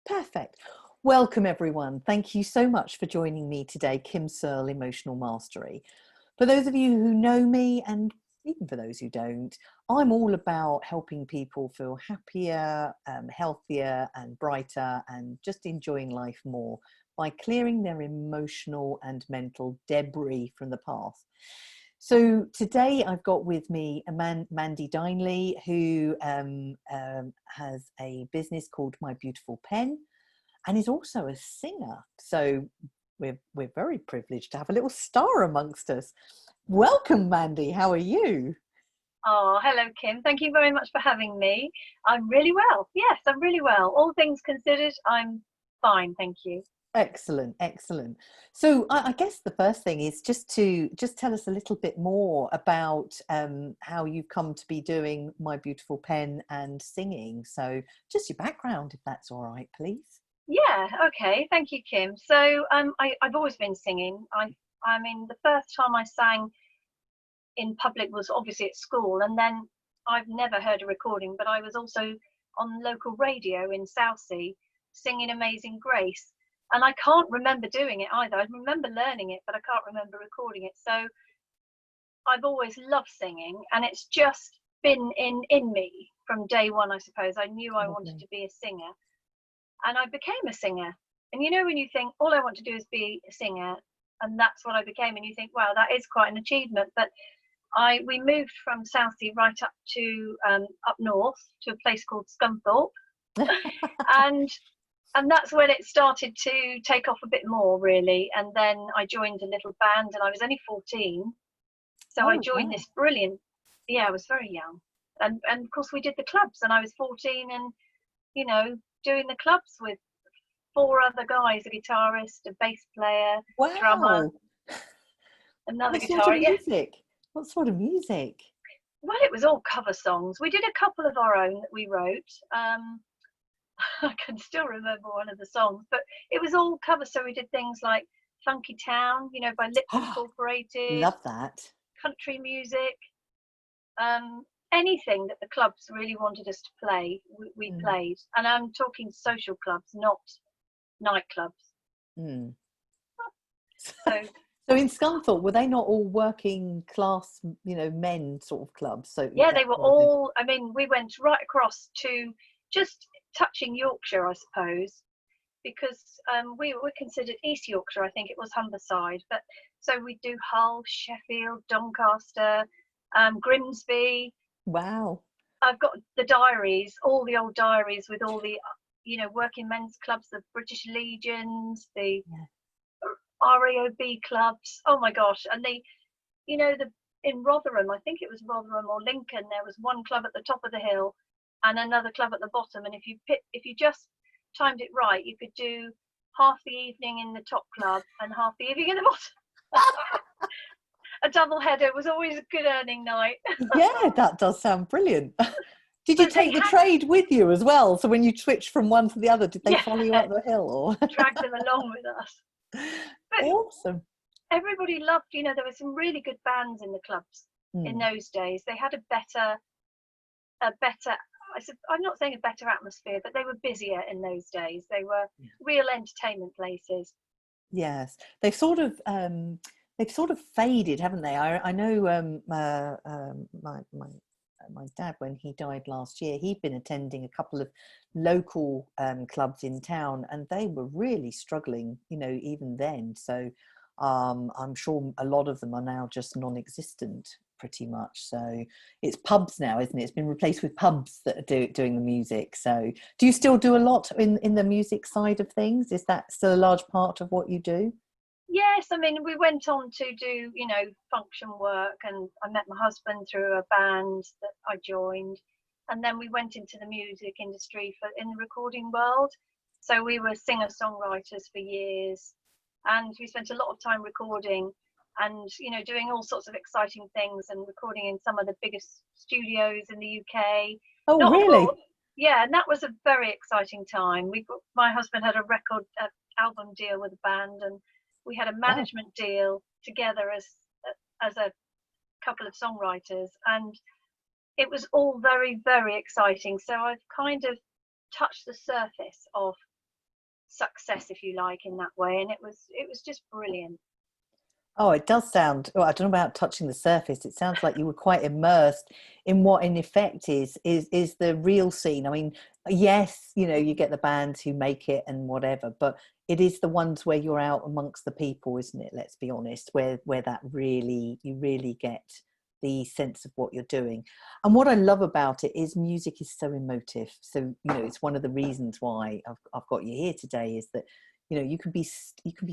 Perfect. Welcome, everyone. Thank you so much for joining me today, Kim Searle, Emotional Mastery. For those of you who know me, and even for those who don't, I'm all about helping people feel happier, healthier and brighter, and just enjoying life more by clearing their emotional and mental debris from the past. So today I've got with me Mandy Dineley, who has a business called My Beautiful Pen and is also a singer. So we're very privileged to have a little star amongst us. Welcome, Mandy. How are you? Oh, hello, Kim. Thank you very much for having me. I'm really well. Yes, I'm really well. All things considered, I'm fine. Thank you. Excellent, excellent. So I guess the first thing is just tell us a little bit more about how you've come to be doing My Beautiful Pen and singing. So just your background, if that's all right, please. Yeah, okay. Thank you, Kim. So I've always been singing. I mean, the first time I sang in public was obviously at school, and then I've never heard a recording, but I was also on local radio in Southsea singing Amazing Grace. And I can't remember doing it either. I remember learning it, but I can't remember recording it. So I've always loved singing, and it's just been in me from day one, I suppose. I knew I wanted to be a singer, and I became a singer. And you know, when you think all I want to do is be a singer, and that's what I became, and you think, wow, that is quite an achievement. But we moved from Southsea right up to up north to a place called Scunthorpe, and that's when it started to take off a bit more, really. And then I joined a little band, and I was only 14, so I joined this brilliant. Yeah, I was very young, and of course we did the clubs, and I was 14, and you know, doing the clubs with 4 other guys, a guitarist, a bass player, drummer, another guitarist. What sort of music? What sort of music? Well, it was all cover songs. We did a couple of our own that we wrote. I can still remember one of the songs, but it was all cover. So we did things like Funky Town, you know, by Lips Incorporated. Love that. Country music. Anything that the clubs really wanted us to play, we played. And I'm talking social clubs, not nightclubs. So in Scunthorpe, were they not all working class, men sort of clubs? So yeah, they were all. I mean, we went right across to just touching Yorkshire, I suppose, because we were considered East Yorkshire. I think it was Humberside, but so we do Hull, Sheffield, Doncaster, Grimsby. Wow. I've got the diaries, all the old diaries with all the, working men's clubs, the British Legions, the RAOB clubs. Oh my gosh. And in Rotherham, I think it was Rotherham or Lincoln, there was one club at the top of the hill and another club at the bottom. And if you just timed it right, you could do half the evening in the top club and half the evening in the bottom. A double header was always a good earning night. Yeah, that does sound brilliant. Did you take the trade with you as well? So when you switched from one to the other, did they follow you up the hill or drag them along with us? But awesome. Everybody loved, there were some really good bands in the clubs in those days. They had a better, I'm not saying a better atmosphere, but they were busier in those days. They were real entertainment places. Yes, they've sort of faded, haven't they? I know my dad, when he died last year, he'd been attending a couple of local clubs in town, and they were really struggling, even then. So I'm sure a lot of them are now just non-existent, pretty much. So it's pubs now, isn't it? It's been replaced with pubs that are doing the music. So do you still do a lot in the music side of things? Is that still a large part of what you do? Yes, I mean, we went on to do, function work, and I met my husband through a band that I joined, and then we went into the music industry in the recording world. So we were singer-songwriters for years, and we spent a lot of time recording and, doing all sorts of exciting things and recording in some of the biggest studios in the UK. Oh, really? Yeah, and that was a very exciting time. My husband had a record album deal with a band, and we had a management deal together as a couple of songwriters, and it was all very, very exciting. So I've kind of touched the surface of success, if you like, in that way, and it was just brilliant. Oh, it does sound, well, I don't know about touching the surface. It sounds like you were quite immersed in what in effect is the real scene. I mean, yes, you know, you get the bands who make it and whatever, but it is the ones where you're out amongst the people, isn't it? Let's be honest, where that really, you really get the sense of what you're doing. And what I love about it is music is so emotive. So, you know, it's one of the reasons why I've got you here today, is that, you know, you can be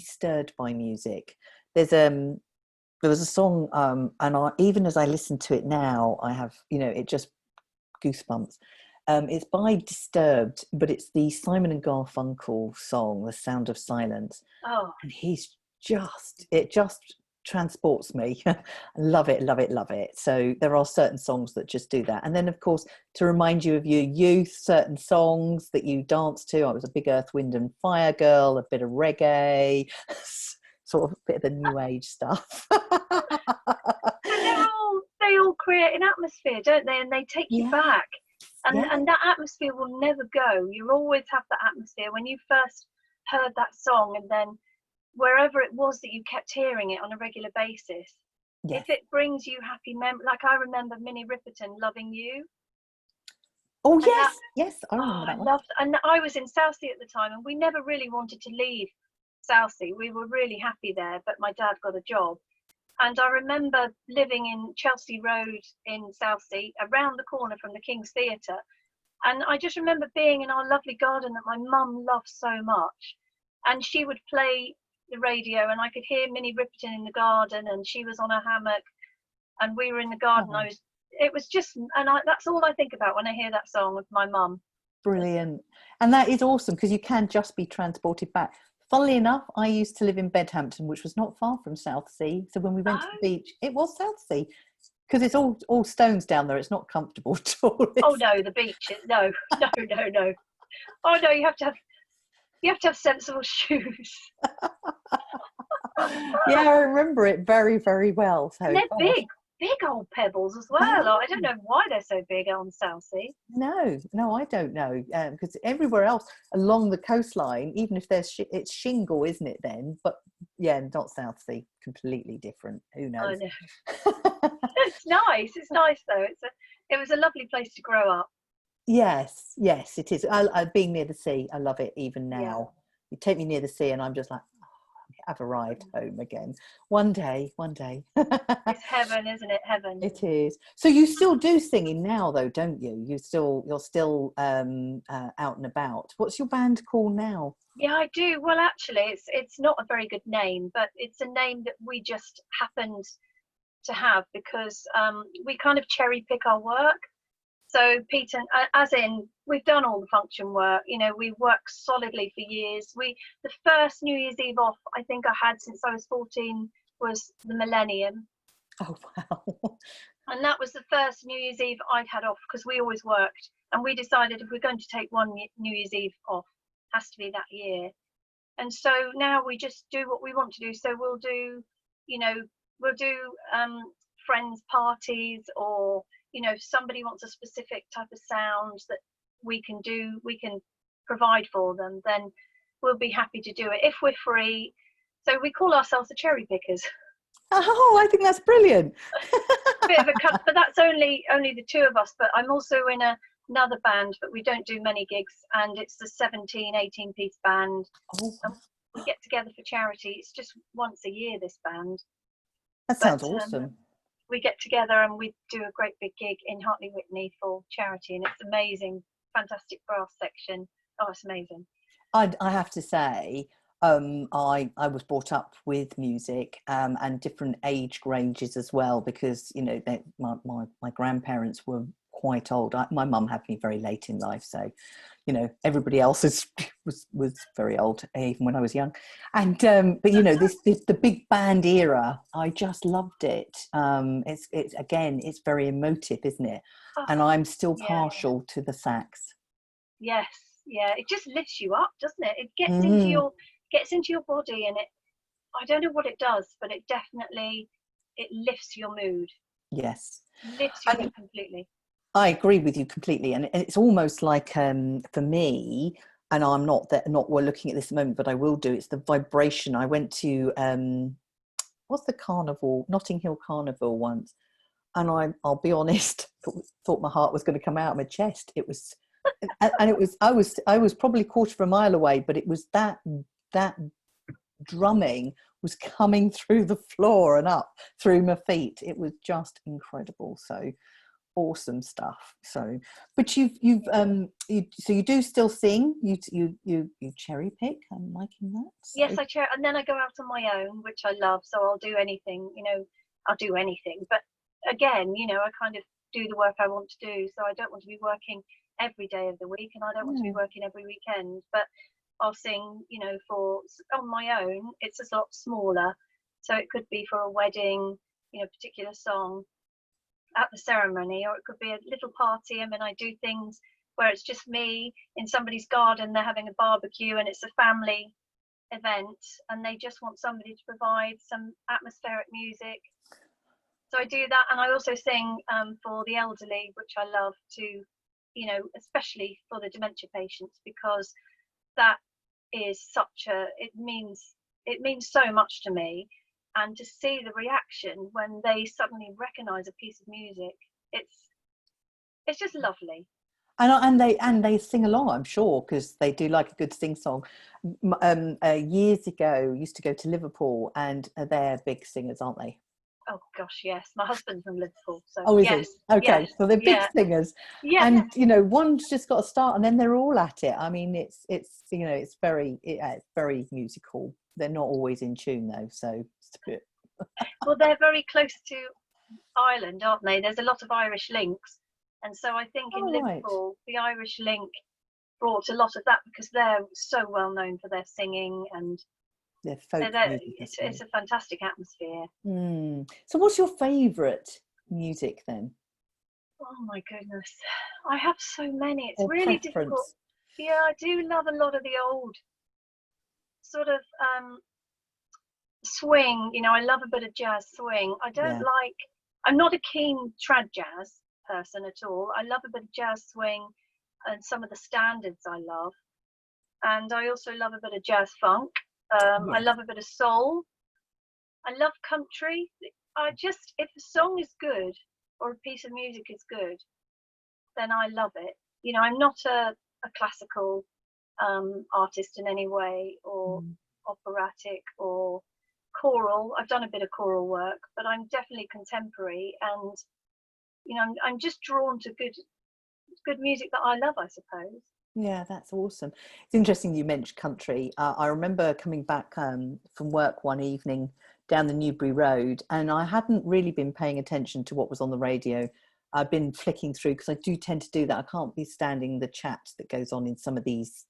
stirred by music. There was a song, and even as I listen to it now, I have, you know, it just goosebumps. It's by Disturbed, but it's the Simon and Garfunkel song, "The Sound of Silence." Oh, And it just transports me. I love it, love it, love it. So there are certain songs that just do that. And then, of course, to remind you of your youth, certain songs that you danced to. I was a big Earth, Wind and Fire girl, a bit of reggae, sort of a bit of the new age stuff. and they all create an atmosphere, don't they? And they take you Yeah, back, yeah, and that atmosphere will never go. You always have that atmosphere when you first heard that song, and then wherever it was that you kept hearing it on a regular basis. yes. If it brings you happy memories, like I remember Minnie Riperton, "Loving You," Oh and that, yes, yes, I remember oh, I that one. loved, and I was in Southsea at the time, and we never really wanted to leave Southsea. We were really happy there, but my dad got a job. And I remember living in Chelsea Road in Southsea, around the corner from the King's Theatre. And I just remember being in our lovely garden that my mum loved so much. And she would play the radio, and I could hear Minnie Riperton in the garden, and she was on a hammock, and we were in the garden. Oh, It was just, and that's all I think about when I hear that song with my mum. brilliant. And that is awesome, because you can just be transported back. Funnily enough, I used to live in Bedhampton, which was not far from Southsea. So when we went to the Oh, beach, it was Southsea, because it's all stones down there. It's not comfortable at all. oh no, the beach. No, no, no, no. Oh no, you have to have sensible shoes. Yeah, I remember it very, very well. And So, they're gosh, big old pebbles as they well. I don't are. know why they're so big on Southsea. No, I don't know, because everywhere else along the coastline, even if it's shingle, isn't it then? But yeah, not Southsea, completely different. Who I knows? know. It's nice. It's nice though. It was a lovely place to grow up. Yes, yes, it is. Being near the sea, I love it even Yeah. now. You take me near the sea and I'm just like, oh, I've arrived home again. One day, one day. It's heaven, isn't it? Heaven. It is. So you still do singing now though, don't you? You're still out and about. What's your band called now? Yeah, I do. Well, actually, it's not a very good name, but it's a name that we just happened to have because we kind of cherry pick our work. So Peter, as in, we've done all the function work. You know, we worked solidly for years. The first New Year's Eve off I think I had since I was 14 was the Millennium, Oh wow. and that was the first New Year's Eve I'd had off because we always worked, and we decided if we're going to take one New Year's Eve off, it has to be that year. And so now we just do what we want to do. So we'll do, you know, we'll do friends parties, or you know, if somebody wants a specific type of sound that we can do, we can provide for them, then we'll be happy to do it if we're free. So we call ourselves the cherry pickers. Oh, I think that's brilliant. Bit of a cut, but that's only the two of us. But I'm also in another band, but we don't do many gigs, and it's the 18 piece band. Oh, And we get together for charity. It's just once a year, this band. that But sounds awesome. we get together and we do a great big gig in Hartley Whitney for charity, and it's amazing. Fantastic brass section. Oh, it's amazing. I have to say, I was brought up with music, and different age ranges as well, because you know my grandparents were quite old. My mum had me very late in life, so you know everybody else was very old even when I was young. And but you know the big band era, I just loved it. It's again, it's very emotive, isn't it? Oh, And I'm still yeah. partial to the sax. Yes. Yeah. It just lifts you up, doesn't it? It Mm, gets into your body, and I don't know what it does, but it lifts your mood. yes. Lifts your And mood completely. I agree with you completely, and it's almost like for me, and I'm not that not we're looking at this at the moment, but I will do. It's the vibration. I went to what's the carnival, Notting Hill Carnival once, and I'll be honest, thought my heart was going to come out of my chest. It was, and it was I was probably a quarter of a mile away, but it was that drumming was coming through the floor and up through my feet. It was just incredible. So awesome stuff. So, but so you do still sing? You cherry pick? I'm liking that. So. Yes, and then I go out on my own, which I love. So I'll do anything, I'll do anything. But again, I kind of do the work I want to do. So I don't want to be working every day of the week, and I don't want to be working every weekend. But I'll sing, on my own. It's a lot smaller, so it could be for a wedding, a particular song at the ceremony, or it could be a little party. I mean, I do things where it's just me in somebody's garden, they're having a barbecue and it's a family event and they just want somebody to provide some atmospheric music. So I do that, and I also sing for the elderly, which I love to, especially for the dementia patients, because that is it means so much to me. And to see the reaction when they suddenly recognize a piece of music, it's just lovely. And they sing along, I'm sure, because they do like a good sing song. Years ago, used to go to Liverpool, and they're big singers, aren't they? Oh gosh, yes. My husband's from Liverpool, so oh, is yes, he? Okay, yes, so they're big singers, and one's just got to start, and then they're all at it. I mean, it's very musical. They're not always in tune though, so it's a bit. Well, they're very close to Ireland, aren't they? There's a lot of Irish links, and so I think in Liverpool, the Irish link brought a lot of that, because they're so well known for their singing and their folk music. It's a fantastic atmosphere. So what's your favourite music then? Oh my goodness, I have so many. It's or really preference? Difficult. Yeah, I do love a lot of the old sort of swing. I love a bit of jazz swing. I'm not a keen trad jazz person at all. I love a bit of jazz swing and some of the standards I love. And I also love a bit of jazz funk. I love a bit of soul. I love country. If a song is good or a piece of music is good, then I love it. I'm not a classical artist in any way, or operatic or choral. I've done a bit of choral work, but I'm definitely contemporary, and I'm just drawn to good music that I love, I suppose. Yeah, that's awesome. It's interesting you mentioned country. I remember coming back from work one evening down the Newbury Road, and I hadn't really been paying attention to what was on the radio. I've been flicking through, because I do tend to do that. I can't be standing the chat that goes on in some of these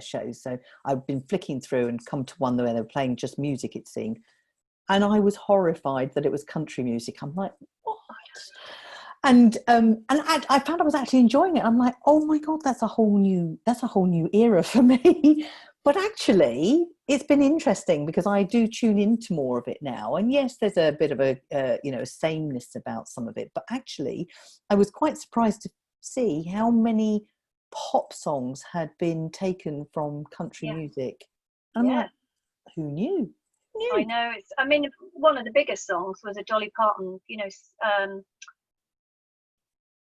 shows. So I've been flicking through and come to one where they were playing just music, it seemed. And I was horrified that it was country music. I'm like, what? And I found I was actually enjoying it. I'm like, oh my God, that's a whole new era for me. But actually, it's been interesting, because I do tune into more of it now. And yes, there's a bit of a sameness about some of it. But actually, I was quite surprised to see how many pop songs had been taken from country music. And I'm like, who knew? I know. One of the biggest songs was a Dolly Parton,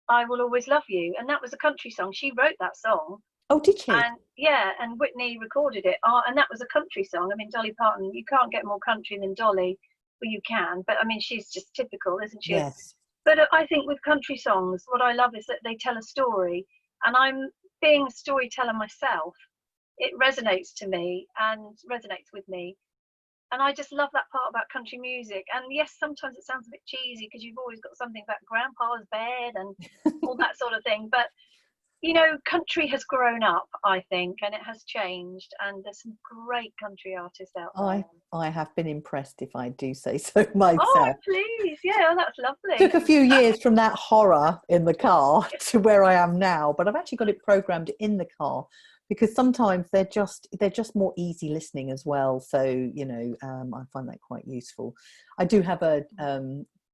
I Will Always Love You, and that was a country song. She wrote that song. Oh, did she? And Whitney recorded it. And that was a country song. Dolly Parton, you can't get more country than Dolly. Well, you can, but she's just typical, isn't she? Yes. But I think with country songs, what I love is that they tell a story, and I'm being a storyteller myself. It resonates to me and resonates with me. And I just love that part about country music. And yes, sometimes it sounds a bit cheesy, because you've always got something about grandpa's bed and all that sort of thing. But, country has grown up, I think, and it has changed. And there's some great country artists out there. I have been impressed, if I do say so myself. Oh, please. Yeah, that's lovely. Took a few years from that horror in the car to where I am now. But I've actually got it programmed in the car, because sometimes they're just more easy listening as well. So I find that quite useful. I do have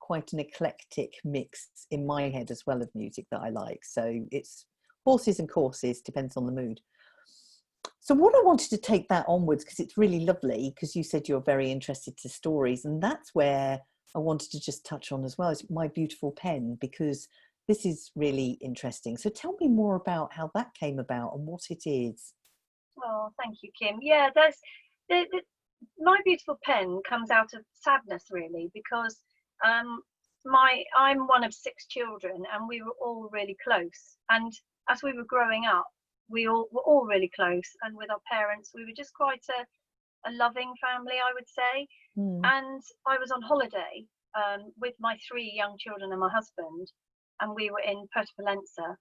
quite an eclectic mix in my head as well of music that I like. So it's horses and courses, depends on the mood. So what I wanted to take that onwards, because it's really lovely, because you said you're very interested to stories, and that's where I wanted to just touch on as well, is my beautiful pen, because this is really interesting. So tell me more about how that came about and what it is. Oh, thank you, Kim. Yeah, my beautiful pen comes out of sadness, really, because um, I'm one of 6 children, and we were all really close. And as we were growing up, were all really close, and with our parents, we were just quite a loving family, I would say. Hmm. And I was on holiday with my 3 young children and my husband, and we were in Puerto Pollenza,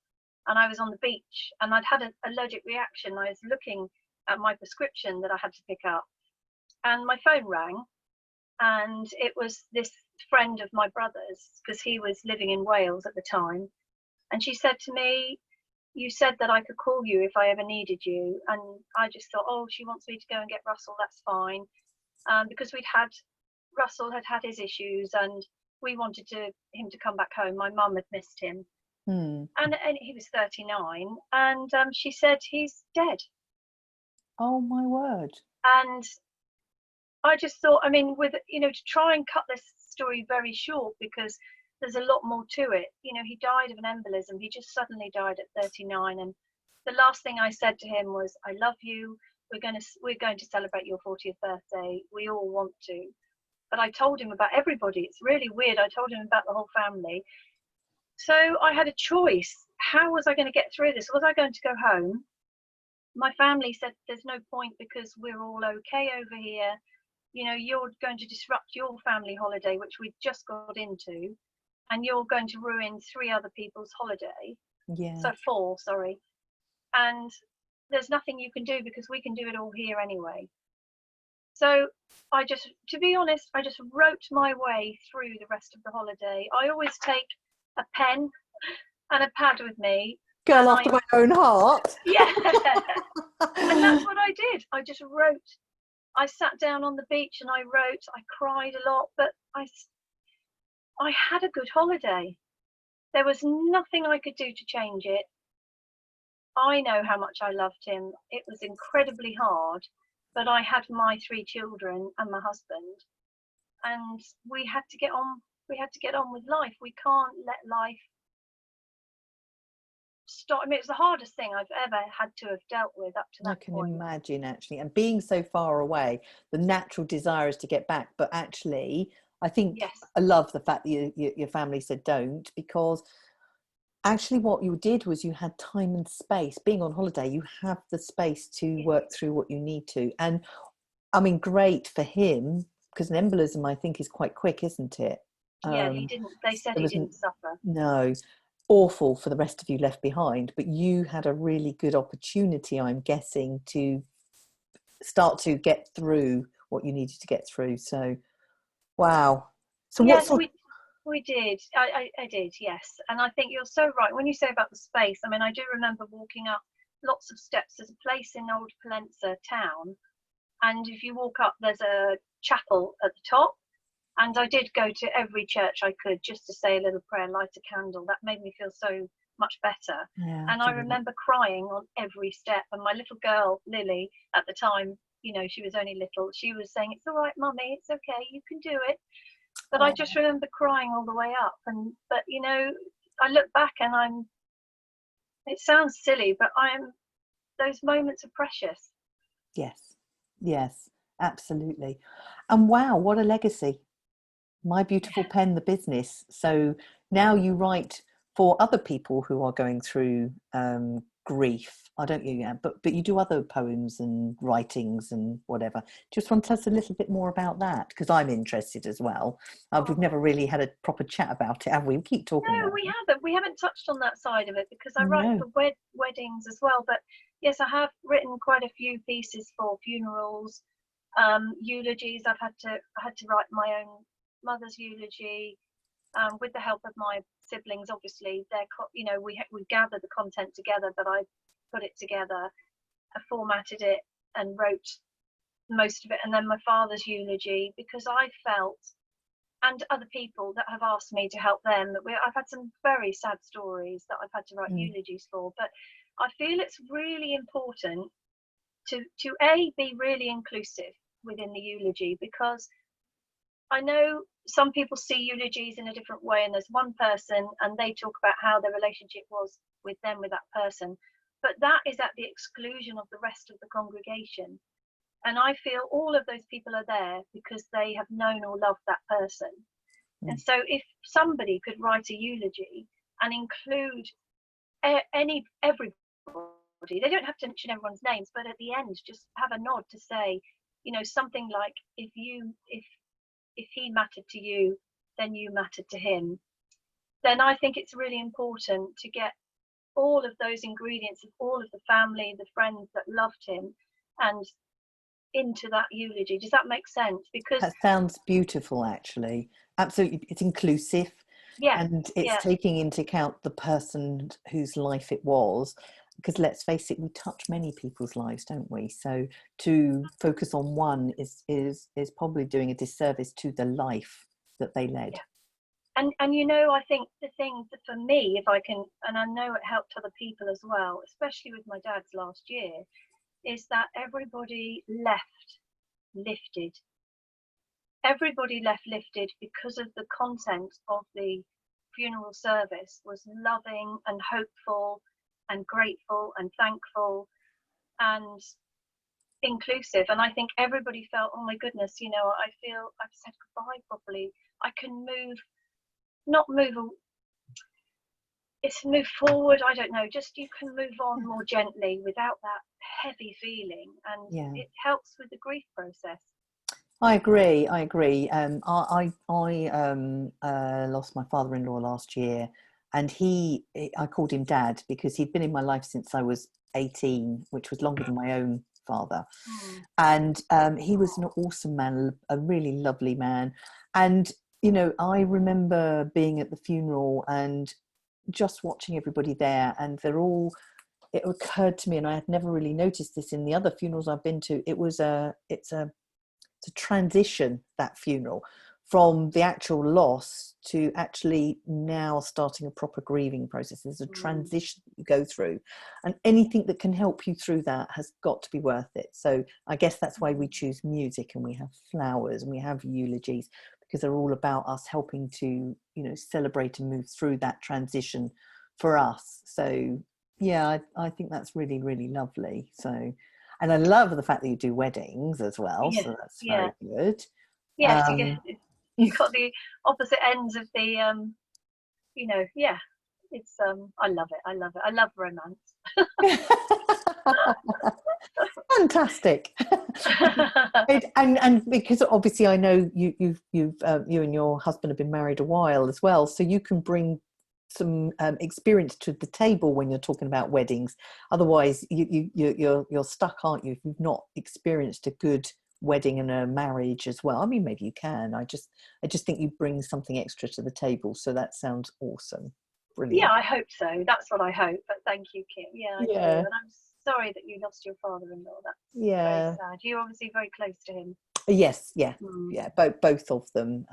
and I was on the beach, and I'd had an allergic reaction. I was looking at my prescription that I had to pick up, and my phone rang, and it was this friend of my brother's, because he was living in Wales at the time. And she said to me, "You said that I could call you if I ever needed you." And I just thought, oh, she wants me to go and get Russell, that's fine. Because Russell had had his issues, and we wanted him to come back home. My mum had missed him. Hmm. And he was 39, and she said, "He's dead." Oh my word. And I just thought, I mean, to try and cut this story very short, because there's a lot more to it. He died of an embolism. He just suddenly died at 39. And the last thing I said to him was, "I love you. We're going to celebrate your 40th birthday. We all want to." But I told him about everybody. It's really weird. I told him about the whole family. So I had a choice. How was I going to get through this? Was I going to go home? My family said, "There's no point, because we're all okay over here. You're going to disrupt your family holiday, which we'd just got into, and you're going to ruin 3 other people's holiday." Yeah. So 4, sorry. "And there's nothing you can do, because we can do it all here anyway." So to be honest, I just wrote my way through the rest of the holiday. I always take a pen and a pad with me. Girl after my own heart. Yeah. And that's what I did. I just wrote. I sat down on the beach and I wrote. I cried a lot, but I had a good holiday. There was nothing I could do to change it. I know how much I loved him. It was incredibly hard, but I had my 3 children and my husband, and we had to get on. We had to get on with life. We can't let life stop. I mean, it's the hardest thing I've ever had to have dealt with up to that point. I can imagine, actually. And being so far away, the natural desire is to get back. But actually, I think Yes. I love the fact that your family said don't, because actually what you did was you had time and space. Being on holiday, you have the space to work through what you need to. And I mean, great for him, because an embolism, I think, is quite quick, isn't it? Yeah, he didn't. They said he didn't suffer. No. Awful for the rest of you left behind, but you had a really good opportunity, I'm guessing, to start to get through what you needed to get through. So wow. So yes, we did. I did, yes. And I think you're so right when you say about the space. I mean, I do remember walking up lots of steps. There's a place in Old Pollenza town, and if you walk up, there's a chapel at the top. And I did go to every church I could, just to say a little prayer, light a candle. That made me feel so much better. Yeah, and I remember crying on every step. And my little girl, Lily, at the time, she was only little, she was saying, "It's all right, Mummy, it's okay, you can do it." But I just remember crying all the way up. But I look back and it sounds silly, but those moments are precious. Yes, absolutely. And wow, what a legacy. My beautiful pen, the business. So now you write for other people who are going through grief. I don't but you do other poems and writings and whatever. Just want to tell us a little bit more about that, because I'm interested as well. We've never really had a proper chat about it, have we? We keep talking about we it. haven't. We haven't touched on that side of it, because I write for weddings as well. But yes, I have written quite a few pieces for funerals, eulogies. I had to write my own mother's eulogy, with the help of my siblings. Obviously, we gathered the content together, but I put it together, I formatted it, and wrote most of it. And then my father's eulogy, because I felt, and other people that have asked me to help them, I've had some very sad stories that I've had to write eulogies for. But I feel it's really important to be really inclusive within the eulogy, because I know some people see eulogies in a different way, and there's one person and they talk about how their relationship was with them, with that person, but that is at the exclusion of the rest of the congregation. And I feel all of those people are there because they have known or loved that person. And so if somebody could write a eulogy and include everybody, they don't have to mention everyone's names, but at the end just have a nod to say, you know, something like, if he mattered to you, then you mattered to him, then I think it's really important to get all of those ingredients of all of the family, the friends that loved him, and into that eulogy. Does that make sense? Because that sounds beautiful, actually. Absolutely. It's inclusive. yeah, and it's taking into account the person whose life it was, because let's face it, we touch many people's lives, don't we? So to focus on one is probably doing a disservice to the life that they led. And you know, I think the thing that for me, if I can, and I know it helped other people as well, especially with my dad's last year, is that everybody left lifted. Everybody left lifted because of the content of the funeral service was loving and hopeful and grateful and thankful and inclusive. And I think everybody felt, oh my goodness, you know, I feel I've said goodbye properly. I can it's move forward, I don't know, just you can move on more gently without that heavy feeling, and it helps with the grief process. I agree. I lost my father-in-law last year, and I called him Dad because he'd been in my life since I was 18, which was longer than my own father. And he was an awesome man, a really lovely man. And, you know, I remember being at the funeral and just watching everybody there, and it occurred to me, and I had never really noticed this in the other funerals I've been to, it's a transition, that funeral, from the actual loss to actually now starting a proper grieving process. There's a transition you go through, and anything that can help you through that has got to be worth it. So I guess that's why we choose music, and we have flowers, and we have eulogies, because they're all about us helping to, you know, celebrate and move through that transition for us. So yeah, I think that's really, really lovely. So, and I love the fact that you do weddings as well. So that's very good. Yes, you've got the opposite ends of the, you know, it's, I love it. I love it. I love romance. Fantastic. and because obviously I know you and your husband have been married a while as well, so you can bring some experience to the table when you're talking about weddings. Otherwise you're stuck, aren't you, if you've not experienced a good wedding and a marriage as well. I mean, maybe you can. I just think you bring something extra to the table. So that sounds awesome. Brilliant. Yeah, I hope so. That's what I hope. But thank you, Kim. I do. And I'm sorry that you lost your father-in-law. That's very sad. You're obviously very close to him. Yes, both of them,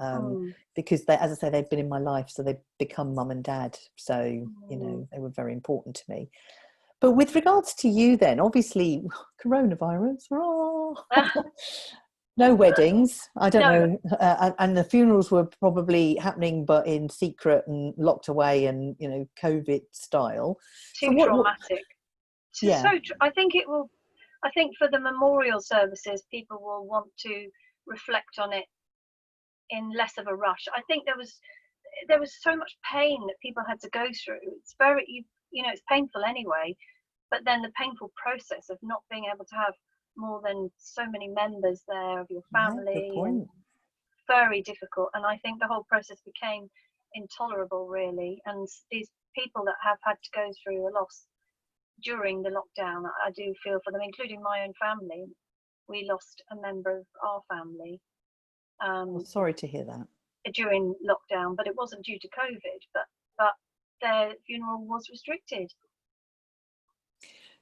because they, as I say, they've been in my life, so they've become mum and dad. So you know, they were very important to me. But with regards to you, then, obviously, coronavirus, no weddings. I don't know, and the funerals were probably happening, but in secret and locked away, and you know, COVID style. Too traumatic. I think it will. I think for the memorial services, people will want to reflect on it in less of a rush. I think there was so much pain that people had to go through. It's very, you know, it's painful anyway, but then the painful process of not being able to have more than so many members there of your family, and very difficult. And I think the whole process became intolerable, really. And these people that have had to go through a loss during the lockdown, I do feel for them, including my own family. We lost a member of our family. Sorry to hear that. During lockdown, but it wasn't due to COVID, but their funeral was restricted.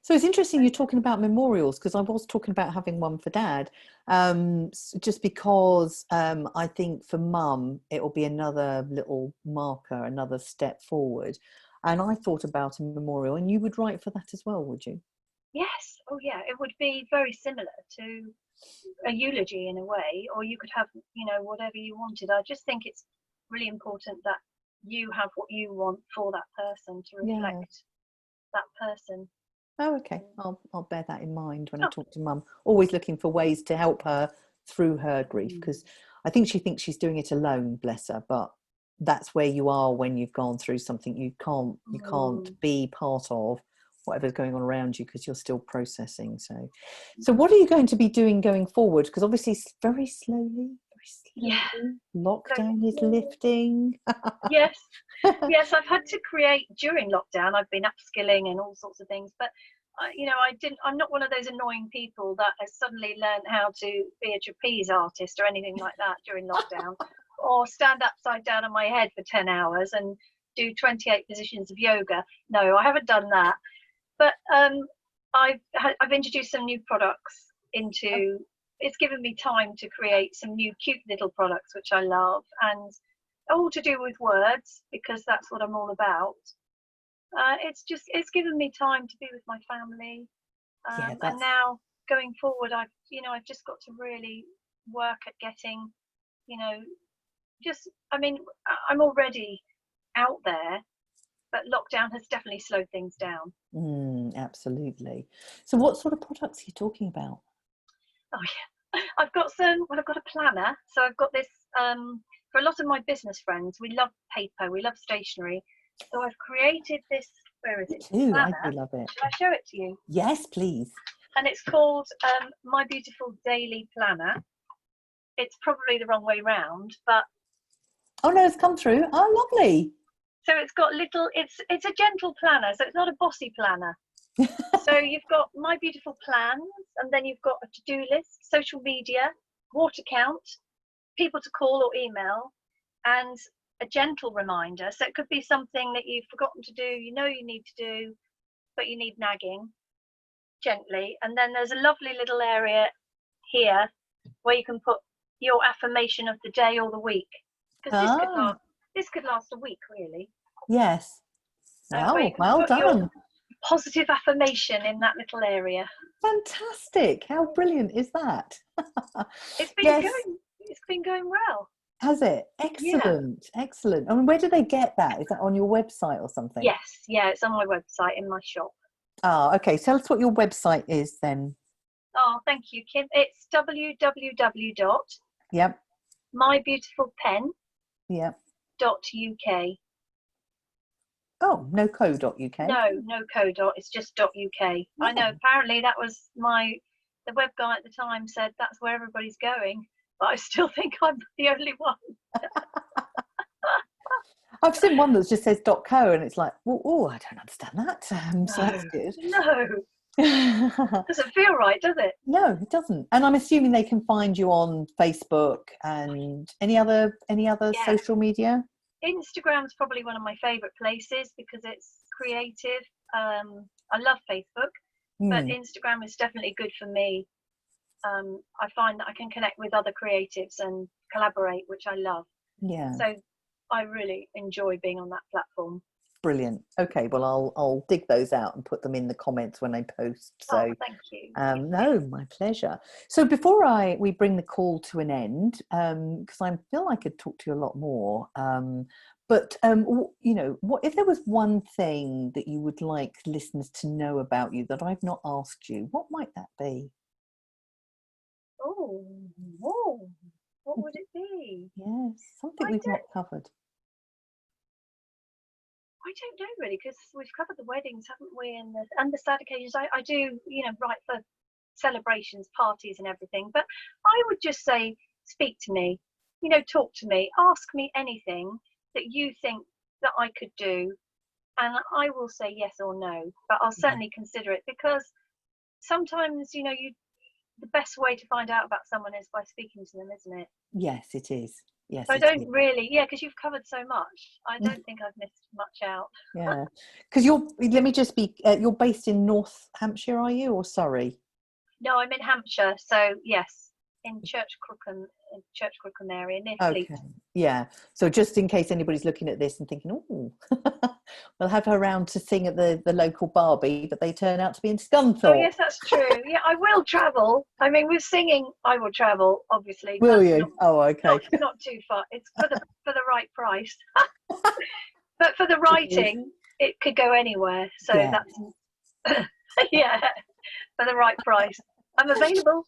So it's interesting you're talking about memorials, because I was talking about having one for Dad, just because I think for Mum it will be another little marker, another step forward. And I thought about a memorial, and you would write for that as well, would you? Yes. Oh, yeah. It would be very similar to a eulogy in a way, or you could have, whatever you wanted. I just think it's really important that you have what you want for that person to Yeah. reflect that person. Oh, okay. I'll bear that in mind when I Oh. talk to Mum. Always looking for ways to help her through her grief, because I think she thinks she's doing it alone, bless her. But that's where you are when you've gone through something. You can't be part of whatever's going on around you because you're still processing. So what are you going to be doing going forward? Because obviously, very slowly, Yeah. lockdown is lifting. Yes. Yes, I've had to create during lockdown. I've been upskilling and all sorts of things, but I'm not one of those annoying people that has suddenly learned how to be a trapeze artist or anything like that during lockdown, or stand upside down on my head for 10 hours and do 28 positions of yoga. No, I haven't done that. But I've introduced some new products into. It's given me time to create some new cute little products which I love, and all to do with words, because that's what I'm all about. It's given me time to be with my family, and now going forward, I've just got to really work at getting, I'm already out there, but lockdown has definitely slowed things down. Absolutely. So what sort of products are you talking about? Oh yeah, I've got a planner. So I've got this, for a lot of my business friends, we love paper, we love stationery. So I've created this, where is it? Too, Planner. I do love it. Shall I show it to you? Yes, please. And it's called My Beautiful Daily Planner. It's probably the wrong way round, but oh no, it's come through. Oh, lovely. So it's got it's a gentle planner, so it's not a bossy planner. So you've got my beautiful plans, and then you've got a to-do list, social media, water count, people to call or email, and a gentle reminder. So it could be something that you've forgotten to do, you need to do, but you need nagging gently. And then there's a lovely little area here where you can put your affirmation of the day or the week, because this could last a week, really. Yes. Wow, well done. Positive affirmation in that little area. Fantastic. How brilliant is that? It's been going well. Has it? Excellent. Yeah. Excellent. And where do they get that? Is that on your website or something? Yes. Yeah, it's on my website in my shop. Oh, okay. Tell us what your website is then. Oh, thank you, Kim. It's www. Yep. mybeautifulpen. Yep. .uk. Oh, no co.uk. No co. It's just .uk. Oh. I know. Apparently, that was the web guy at the time said that's where everybody's going, but I still think I'm the only one. I've seen one that just says .co, and it's like, oh, I don't understand that. So that's good. No. Doesn't feel right, does it? No, it doesn't. And I'm assuming they can find you on Facebook and any other social media. Instagram's probably one of my favorite places because it's creative. I love Facebook, but Instagram is definitely good for me. I find that I can connect with other creatives and collaborate, which I love. Yeah. So I really enjoy being on that platform. Brilliant. Okay, well, I'll dig those out and put them in the comments when I post. So, thank you. No, my pleasure. So before we bring the call to an end, because I feel I could talk to you a lot more. But what if there was one thing that you would like listeners to know about you that I've not asked you? What might that be? Oh, what would it be? Yes, something we've not covered. I don't know really, because we've covered the weddings, haven't we, and the sad occasions. I do, write for celebrations, parties, and everything. But I would just say, speak to me, talk to me, ask me anything that you think that I could do, and I will say yes or no. But I'll certainly consider it, because sometimes, the best way to find out about someone is by speaking to them, isn't it? Yes, it is. Yes, I don't really, because you've covered so much. I don't think I've missed much out. Yeah, because you're based in North Hampshire, are you, or Surrey? No, I'm in Hampshire, so yes. in Church Crookham area near Fleet. Okay, yeah. So just in case anybody's looking at this and thinking, oh, we'll have her around to sing at the local Barbie, but they turn out to be in Scunthorpe. Oh yes, that's true. Yeah, I will travel. I mean, with singing, I will travel. Obviously, Will but you? Oh, okay. not too far. It's for the right price. But for the writing, it could go anywhere. So Yeah. that's yeah, for the right price. I'm available.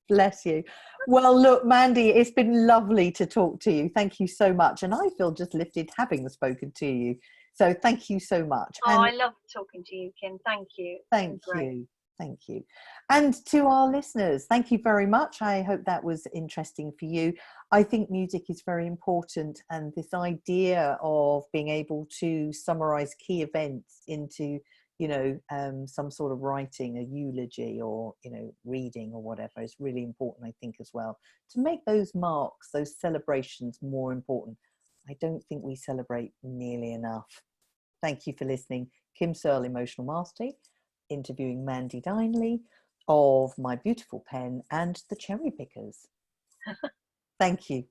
Bless you. Well, look, Mandy, it's been lovely to talk to you. Thank you so much. And I feel just lifted having spoken to you. So thank you so much. Oh, And I love talking to you, Kim. Thank you. thank you. Thank you. And to our listeners, thank you very much. I hope that was interesting for you. I think music is very important, and this idea of being able to summarize key events into, some sort of writing, a eulogy or, reading or whatever is really important, I think, as well, to make those marks, those celebrations more important. I don't think we celebrate nearly enough. Thank you for listening. Kim Searle, Emotional Mastery, interviewing Mandy Dineley of My Beautiful Pen and the Cherry Pickers. Thank you.